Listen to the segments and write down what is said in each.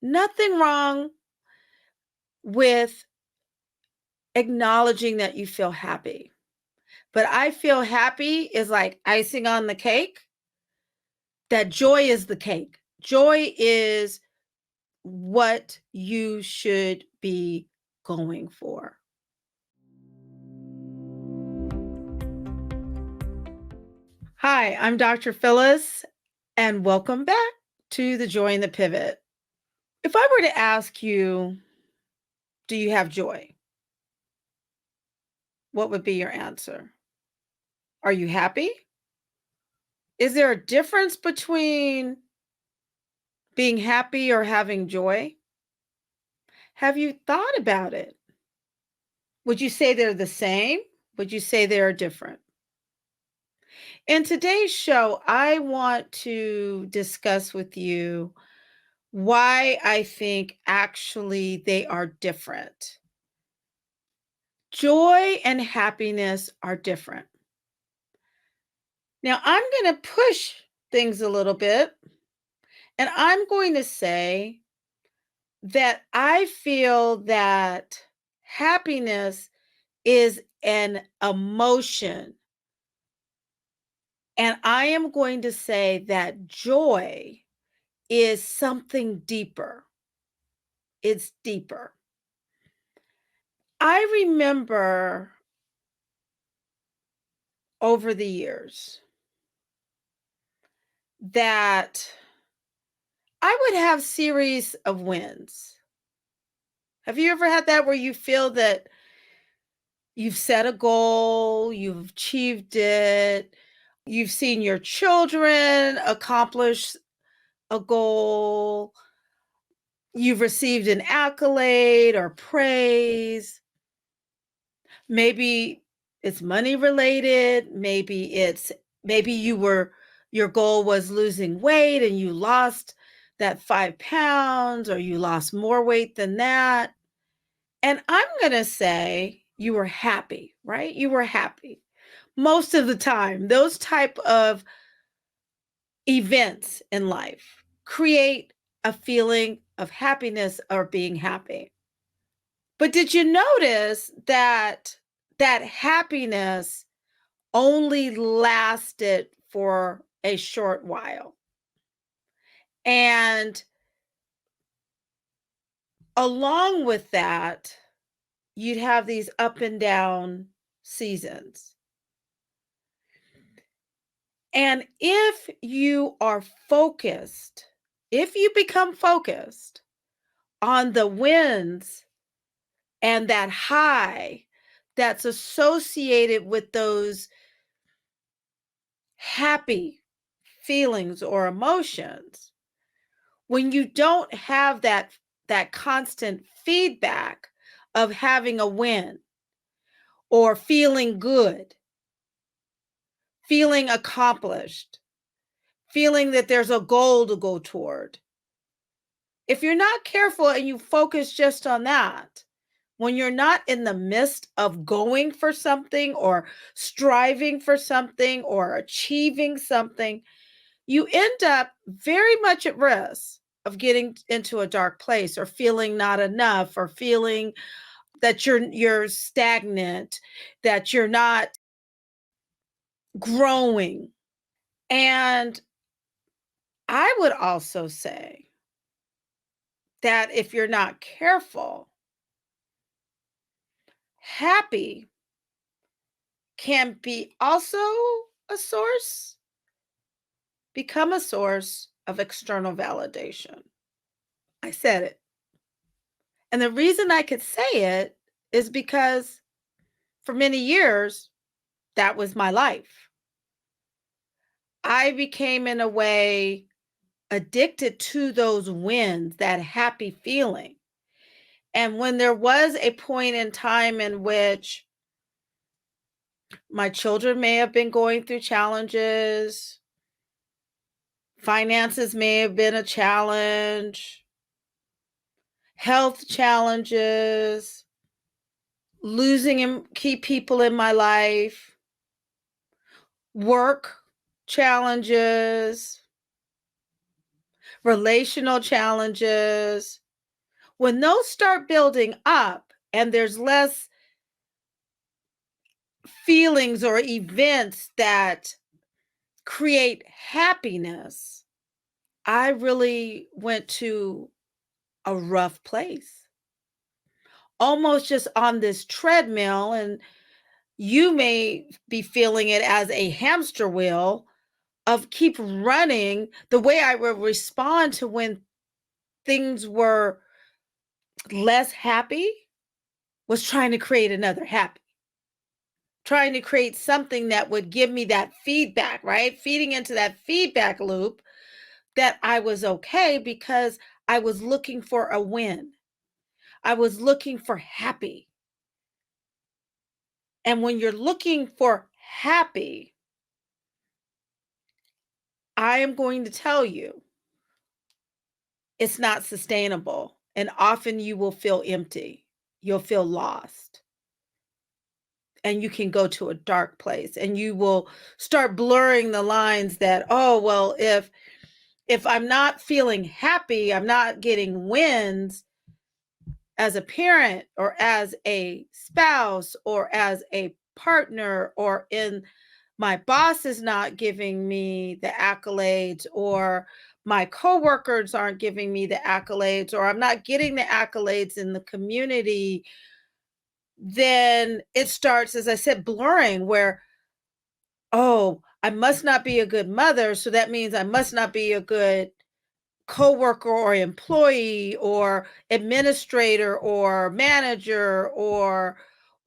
Nothing wrong with acknowledging that you feel happy. But I feel happy is like icing on the cake. That joy is the cake. Joy is what you should be going for. Hi, I'm Dr. Phyllis, and welcome back to the Joy in the Pivot. If I were to ask you, do you have joy? What would be your answer? Are you happy? Is there a difference between being happy or having joy? Have you thought about it? Would you say they're the same? Would you say they're different? In today's show, I want to discuss with you why I think actually they are different. Joy and happiness are different. Now, I'm going to push things a little bit, and I'm going to say that I feel that happiness is an emotion. And I am going to say that joy is something deeper. It's deeper. I remember over the years that I would have series of wins. Have you ever had that where you feel that you've set a goal, you've achieved it, you've seen your children accomplish a goal, you've received an accolade or praise? Maybe it's money related, maybe your goal was losing weight and you lost that 5 pounds, or you lost more weight than that. And I'm going to say you were happy, right? You were happy. Most of the time, those type of events in life create a feeling of happiness or being happy. But did you notice that that happiness only lasted for a short while? And along with that, you'd have these up and down seasons. And if you are focused, if you become focused on the wins and that high that's associated with those happy feelings or emotions, when you don't have that constant feedback of having a win or feeling good, feeling accomplished, feeling that there's a goal to go toward, if you're not careful and you focus just on that, when you're not in the midst of going for something or striving for something or achieving something, you end up very much at risk of getting into a dark place or feeling not enough or feeling that you're stagnant, that you're not growing. And I would also say that if you're not careful, happy can be also a source, become a source of external validation. I said it. And the reason I could say it is because for many years, that was my life. I became, in a way, addicted to those wins, that happy feeling. And when there was a point in time in which my children may have been going through challenges, finances may have been a challenge, health challenges, losing key people in my life, work challenges, relational challenges, when those start building up and there's less feelings or events that create happiness, I really went to a rough place, almost just on this treadmill. And you may be feeling it as a hamster wheel of keep running. The way I would respond to when things were less happy was trying to create another happy, trying to create something that would give me that feedback, right? Feeding into that feedback loop that I was okay because I was looking for a win. I was looking for happy. And when you're looking for happy, I am going to tell you it's not sustainable. And often you will feel empty. You'll feel lost. And you can go to a dark place and you will start blurring the lines that, oh, well, if I'm not feeling happy, I'm not getting wins as a parent or as a spouse or as a partner, or in my boss is not giving me the accolades, or my coworkers aren't giving me the accolades, or I'm not getting the accolades in the community, then it starts, as I said, blurring where, oh, I must not be a good mother. So that means I must not be a good coworker or employee or administrator or manager or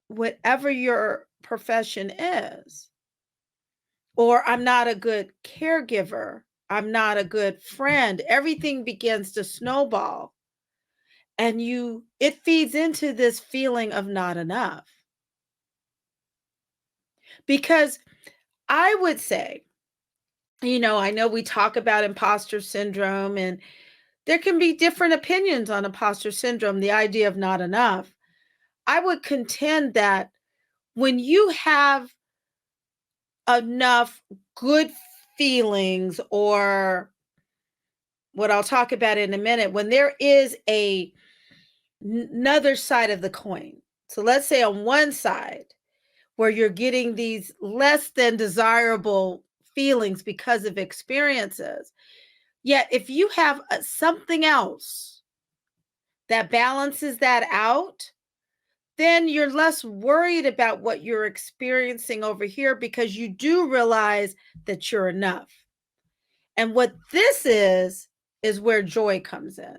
whatever your profession is. Or I'm not a good caregiver. I'm not a good friend. Everything begins to snowball. And it feeds into this feeling of not enough. Because I would say, I know we talk about imposter syndrome, and there can be different opinions on imposter syndrome, the idea of not enough. I would contend that when you have enough good feelings, or what I'll talk about in a minute, when there is another side of the coin. So let's say on one side where you're getting these less than desirable feelings because of experiences, yet if you have something else that balances that out, then you're less worried about what you're experiencing over here because you do realize that you're enough. And what this is where joy comes in.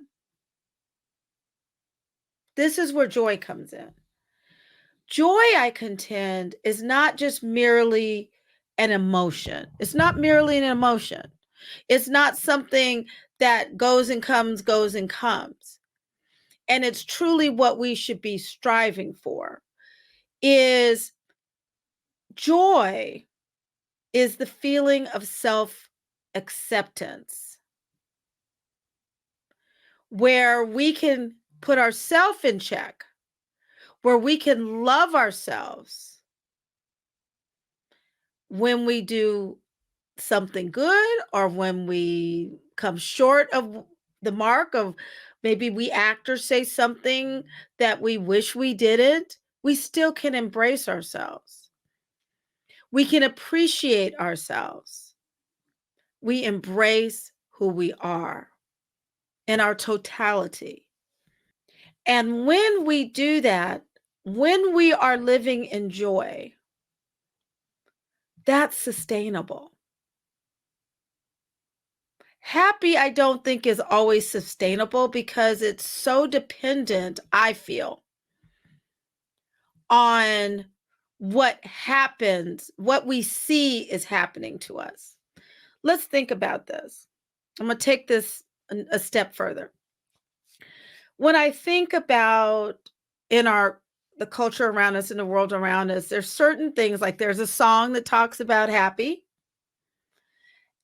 This is where joy comes in. Joy, I contend, is not just merely an emotion. It's not merely an emotion. It's not something that goes and comes, goes and comes. And it's truly what we should be striving for. Is joy is the feeling of self-acceptance, where we can put ourselves in check, where we can love ourselves when we do something good or when we come short of the mark of, maybe we act or say something that we wish we didn't, we still can embrace ourselves. We can appreciate ourselves. We embrace who we are in our totality. And when we do that, when we are living in joy, that's sustainable. Happy, I don't think, is always sustainable because it's so dependent, I feel, on what happens, what we see is happening to us. Let's think about this. I'm going to take this a step further. When I think about in the culture around us, in the world around us, there's certain things, like there's a song that talks about happy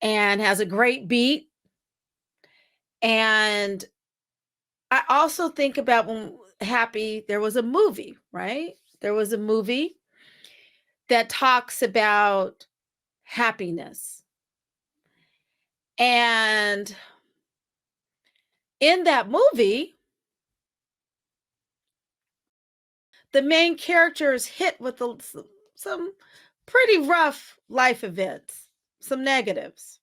and has a great beat. And I also think about when happy, there was a movie, right? There was a movie that talks about happiness. And In that movie, the main character is hit with some pretty rough life events, some negatives.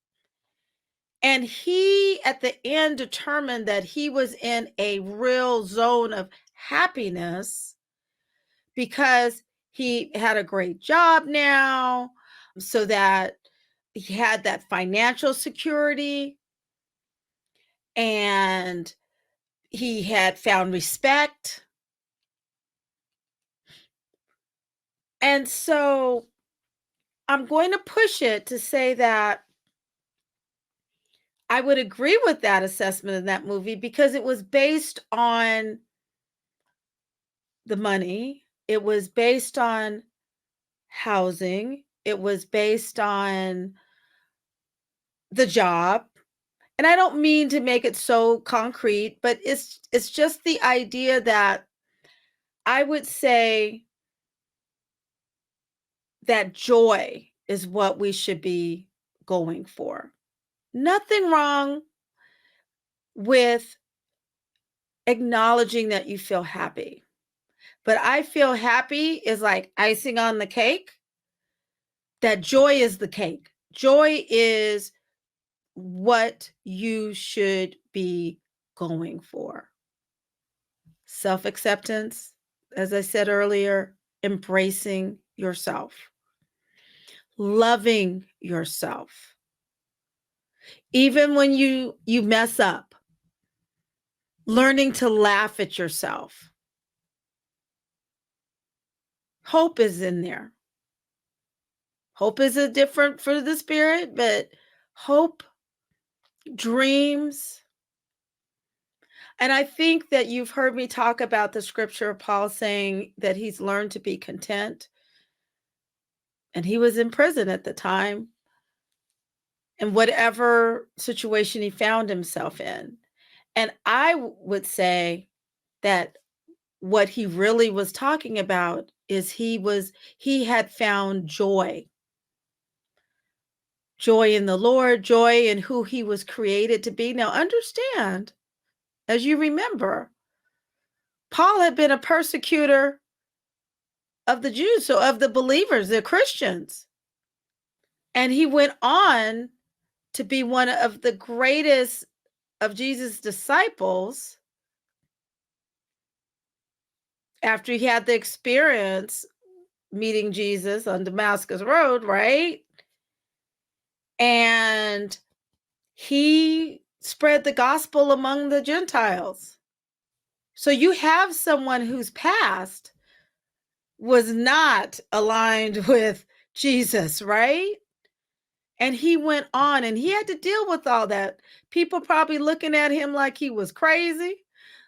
And he, at the end, determined that he was in a real zone of happiness because he had a great job now, so that he had that financial security, and he had found respect. And so I'm going to push it to say that I would agree with that assessment in that movie because it was based on the money, it was based on housing, it was based on the job. And I don't mean to make it so concrete, but it's just the idea that I would say that joy is what we should be going for. Nothing wrong with acknowledging that you feel happy. But I feel happy is like icing on the cake. That joy is the cake. Joy is what you should be going for. Self acceptance, as I said earlier, embracing yourself, loving yourself. Even when you mess up, learning to laugh at yourself. Hope is in there. Hope is a different for the spirit, but hope, dreams. And I think that you've heard me talk about the scripture of Paul saying that he's learned to be content. And he was in prison at the time, in whatever situation he found himself in. And I would say that what he really was talking about is he had found joy in the Lord, joy in who he was created to be. Now understand, as you remember, Paul had been a persecutor of the Jews, so of the believers, the Christians. And he went on to be one of the greatest of Jesus' disciples after he had the experience meeting Jesus on Damascus Road, right? And he spread the gospel among the Gentiles. So you have someone whose past was not aligned with Jesus, right? And he went on and he had to deal with all that. People probably looking at him like he was crazy.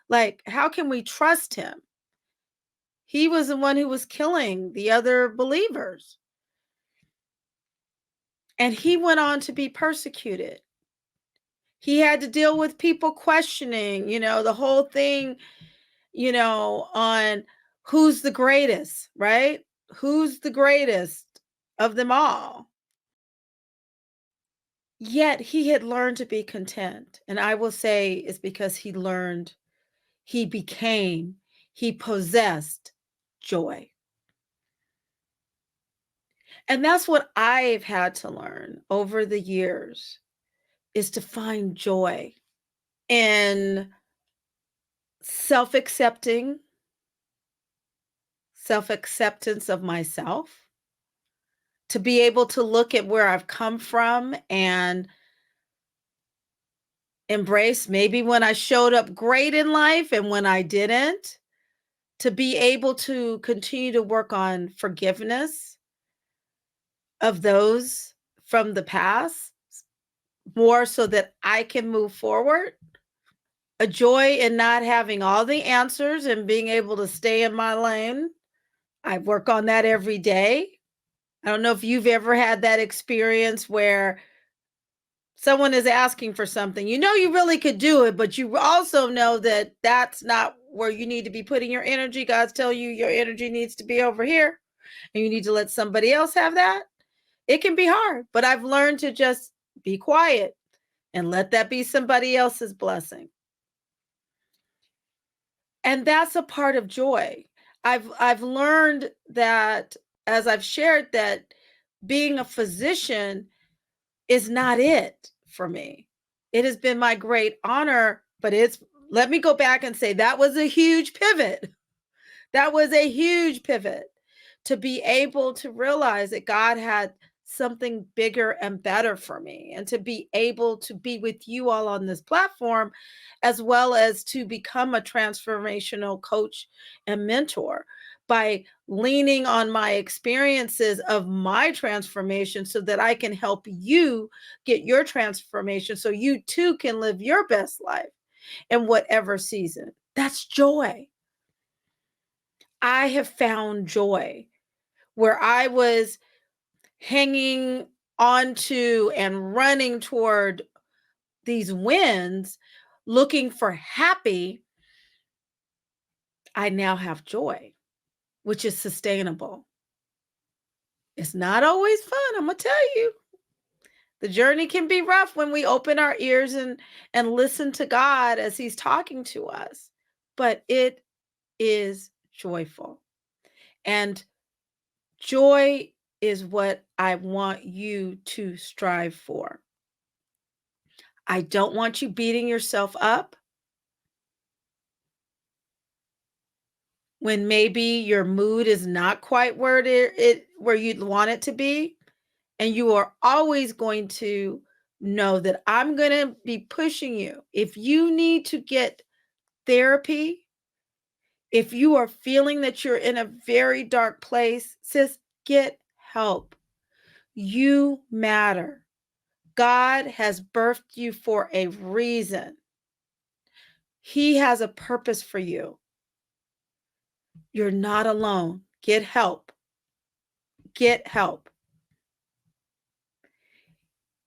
Like, how can we trust him? He was the one who was killing the other believers. And he went on to be persecuted. He had to deal with people questioning, the whole thing, on who's the greatest, right? Who's the greatest of them all? Yet he had learned to be content. And I will say it's because he learned, he became, he possessed joy. And that's what I've had to learn over the years, is to find joy in self-acceptance of myself, to be able to look at where I've come from and embrace maybe when I showed up great in life and when I didn't, to be able to continue to work on forgiveness of those from the past, more so that I can move forward. A joy in not having all the answers and being able to stay in my lane. I work on that every day. I don't know if you've ever had that experience where someone is asking for something. You really could do it, but you also know that that's not where you need to be putting your energy. God's telling you your energy needs to be over here, and you need to let somebody else have that. It can be hard, but I've learned to just be quiet and let that be somebody else's blessing. And that's a part of joy. I've learned that, as I've shared, that being a physician is not it for me. It has been my great honor, but let me go back and say that was a huge pivot. That was a huge pivot to be able to realize that God had something bigger and better for me, and to be able to be with you all on this platform, as well as to become a transformational coach and mentor by leaning on my experiences of my transformation so that I can help you get your transformation so you too can live your best life in whatever season. That's joy. I have found joy where I was hanging onto and running toward these wins, looking for happy. I now have joy, which is sustainable. It's not always fun, I'm going to tell you. The journey can be rough when we open our ears and listen to God as he's talking to us, but it is joyful. And joy is what I want you to strive for. I don't want you beating yourself up when maybe your mood is not quite where where you'd want it to be. And you are always going to know that I'm going to be pushing you. If you need to get therapy, if you are feeling that you're in a very dark place, sis, get help. You matter. God has birthed you for a reason. He has a purpose for you. You're not alone. Get help. Get help.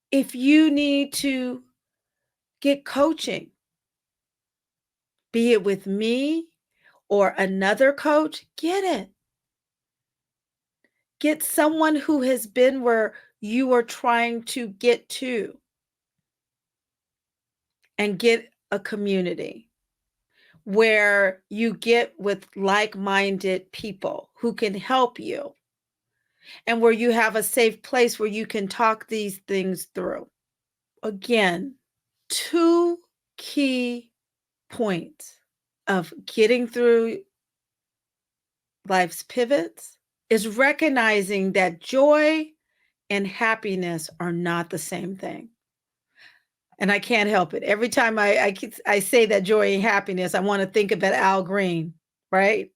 If you need to get coaching, be it with me or another coach, get it. Get someone who has been where you are trying to get to, and get a community where you get with like-minded people who can help you, and where you have a safe place where you can talk these things through. Again, 2 key points of getting through life's pivots is recognizing that joy and happiness are not the same thing. And I can't help it. Every time I say that joy and happiness, I want to think about Al Green, right?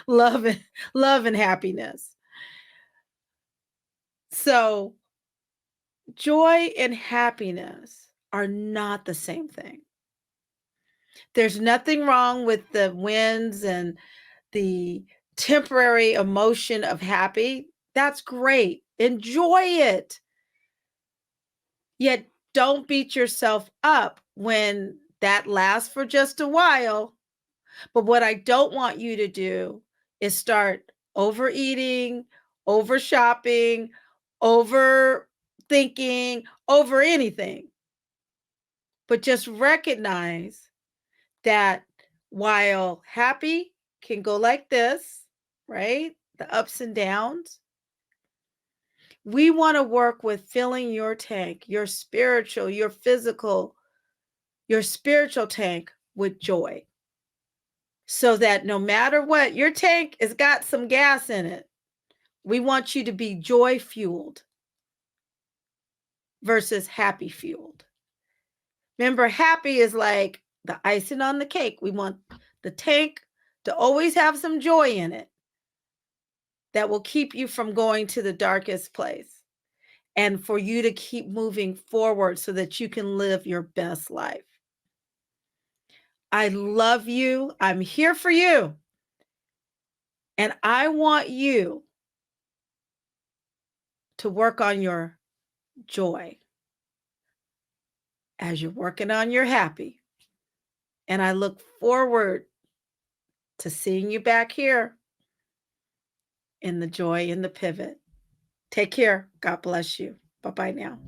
Love and love and happiness. So joy and happiness are not the same thing. There's nothing wrong with the wins and the temporary emotion of happy. That's great. Enjoy it. Yet don't beat yourself up when that lasts for just a while. But what I don't want you to do is start overeating, over shopping, overthinking, over anything. But just recognize that while happy can go like this, right? The ups and downs. We want to work with filling your tank, your spiritual, your physical, your spiritual tank with joy. So that no matter what, your tank has got some gas in it. We want you to be joy fueled versus happy fueled. Remember, happy is like the icing on the cake. We want the tank to always have some joy in it that will keep you from going to the darkest place, and for you to keep moving forward so that you can live your best life. I love you. I'm here for you. And I want you to work on your joy as you're working on your happy. And I look forward to seeing you back here in the joy and the pivot. Take care. God bless you. Bye-bye now.